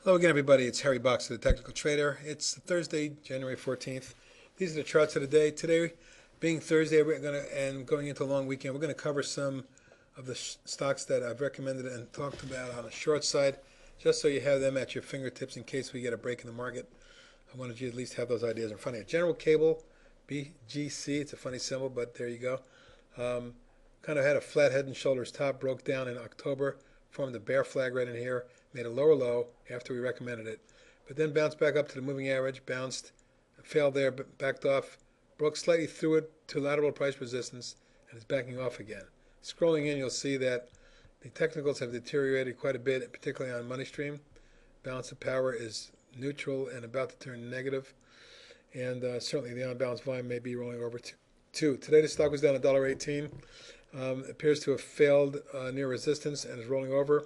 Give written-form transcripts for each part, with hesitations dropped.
Hello again, everybody. It's Harry Boxer, the Technical Trader. It's Thursday, January 14th. These are the charts of the day. Today, being Thursday, and going into a long weekend, we're going to cover some of the stocks that I've recommended and talked about on the short side, just so you have them at your fingertips in case we get a break in the market. I wanted you to at least have those ideas in front of you. General Cable, BGC. It's a funny symbol, but there you go. Kind of had a flat head and shoulders top, broke down in October, formed a bear flag right in here, made a lower low after we recommended it, but then bounced back up to the moving average, bounced, failed there, backed off, broke slightly through it to lateral price resistance, and is backing off again. Scrolling in, you'll see that the technicals have deteriorated quite a bit, particularly on money stream. Balance of power is neutral and about to turn negative, and certainly the unbalanced volume may be rolling over too. Today the stock was down $1.18. Appears to have failed near resistance and is rolling over.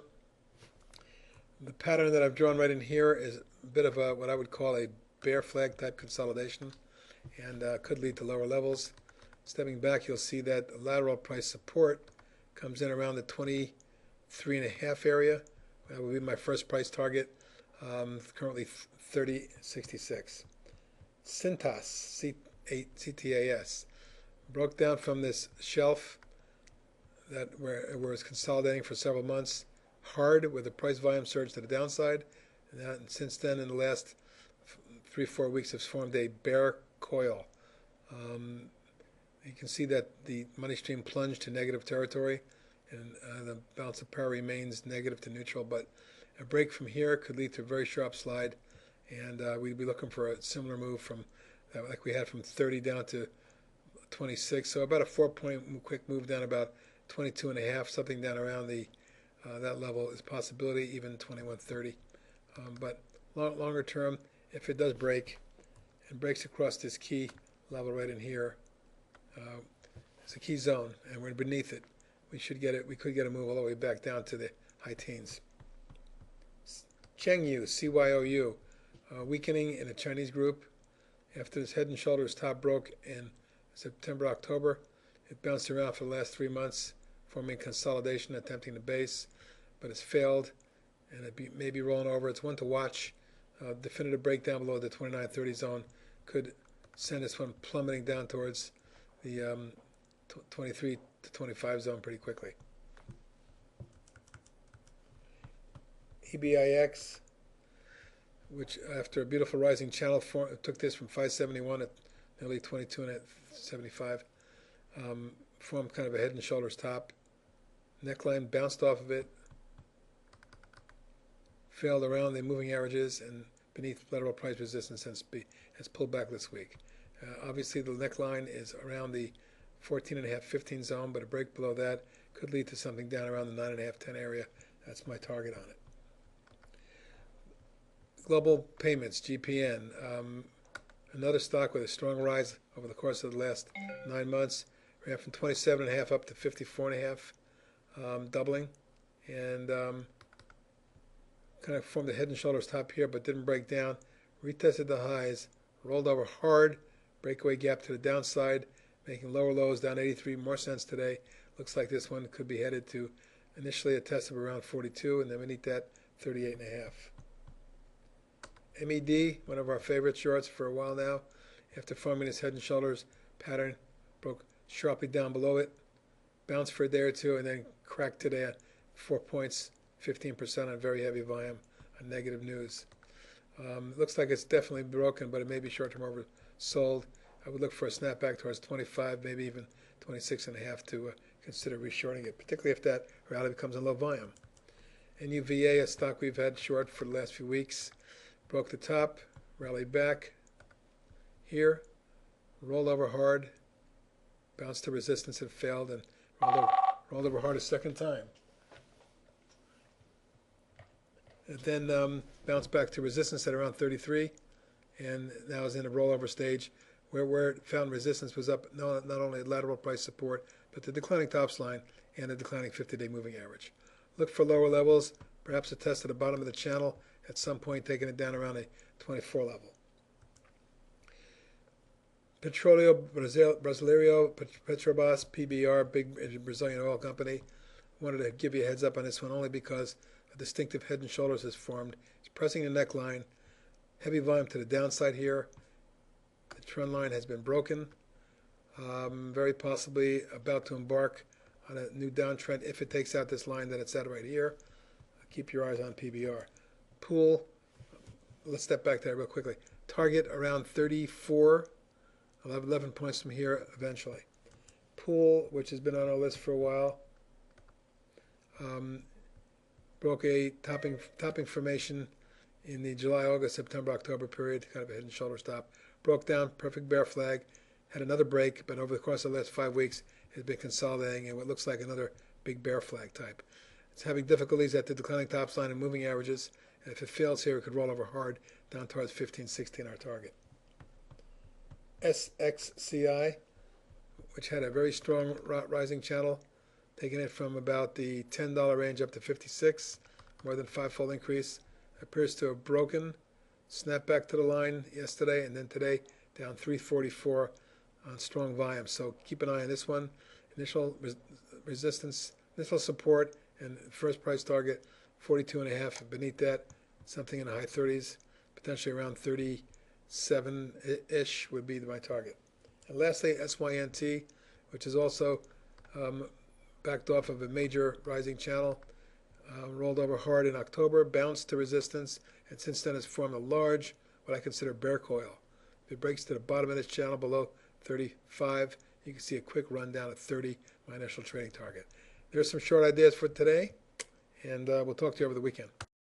The pattern that I've drawn right in here is a bit of what I would call a bear flag type consolidation, and could lead to lower levels. Stepping back, you'll see that lateral price support comes in around the 23.5 area. That would be my first price target, currently 30.66. Cintas, CTAS, broke down from this shelf where it was consolidating for several months, hard with the price volume surge to the downside, and since then in the last 3-4 weeks has formed a bear coil. You can see that the money stream plunged to negative territory, and the balance of power remains negative to neutral, but a break from here could lead to a very sharp slide, and we'd be looking for a similar move from that, like we had from 30 down to 26, so about a 4-point quick move down about 22.5, something down around the that level is a possibility, even 21.30. But longer term, if it does break and breaks across this key level right in here, it's a key zone, and we're beneath it. We should get it. We could get a move all the way back down to the high teens. CYOU, CYOU, weakening in a Chinese group after this head and shoulders top broke in September, October. It bounced around for the last 3 months, forming consolidation, attempting the base, but it's failed, and it may be rolling over. It's one to watch. Definitive breakdown below the 29.30 zone could send this one plummeting down towards the 23 to 25 zone pretty quickly. EBIX, which after a beautiful rising channel took this from 571 at nearly 22.75. Formed kind of a head and shoulders top. Neckline bounced off of it, failed around the moving averages and beneath lateral price resistance, and has pulled back this week. Obviously, the neckline is around the 14.5, 15 zone, but a break below that could lead to something down around the 9.5, 10 area. That's my target on it. Global Payments, GPN, another stock with a strong rise over the course of the last 9 months. Ran from 27.5 up to 54.5, doubling, and kind of formed a head and shoulders top here, but didn't break down. Retested the highs, rolled over hard, breakaway gap to the downside, making lower lows down 83 more cents today. Looks like this one could be headed to initially a test of around 42, and then beneath that 38.5. MED, one of our favorite shorts for a while now, after forming this head and shoulders pattern, broke sharply down below it, bounced for a day or two, and then cracked today at 4 points, 15% on very heavy volume on negative news. Looks like it's definitely broken, but it may be short-term oversold. I would look for a snapback towards 25, maybe even 26.5 to consider reshorting it, particularly if that rally becomes a low volume. NUVA, a stock we've had short for the last few weeks, broke the top, rallied back here, rolled over hard, bounced to resistance and failed, and rolled over hard a second time. And then bounced back to resistance at around 33, and now is in a rollover stage where it found resistance was up not only at lateral price support, but the declining tops line and the declining 50-day moving average. Look for lower levels, perhaps a test at the bottom of the channel at some point, taking it down around a 24 level. Petróleo Brasileiro, Petrobras, PBR, big Brazilian oil company. Wanted to give you a heads up on this one only because a distinctive head and shoulders has formed. It's pressing the neckline. Heavy volume to the downside here. The trend line has been broken. Very possibly about to embark on a new downtrend if it takes out this line that it's at right here. Keep your eyes on PBR. Pool, let's step back there real quickly. Target around 34. I'll have 11 points from here eventually. Pool, which has been on our list for a while, broke a topping formation in the July, August, September, October period, kind of a head and shoulder stop. Broke down, perfect bear flag, had another break, but over the course of the last 5 weeks, has been consolidating in what looks like another big bear flag type. It's having difficulties at the declining top line and moving averages, and if it fails here, it could roll over hard down towards 1516, our target. SXCI, which had a very strong rising channel, taking it from about the $10 range up to 56, more than five-fold increase, appears to have broken, snapped back to the line yesterday, and then today down 344 on strong volume. So keep an eye on this one. Initial resistance, initial support, and first price target 42.5. Beneath that, something in the high 30s, potentially around 37-ish would be my target. And lastly, SYNT, which is also backed off of a major rising channel, rolled over hard in October, bounced to resistance, and since then has formed a large, what I consider bear coil. If it breaks to the bottom of this channel below 35, you can see a quick run down at 30, my initial trading target. There's some short ideas for today, and we'll talk to you over the weekend.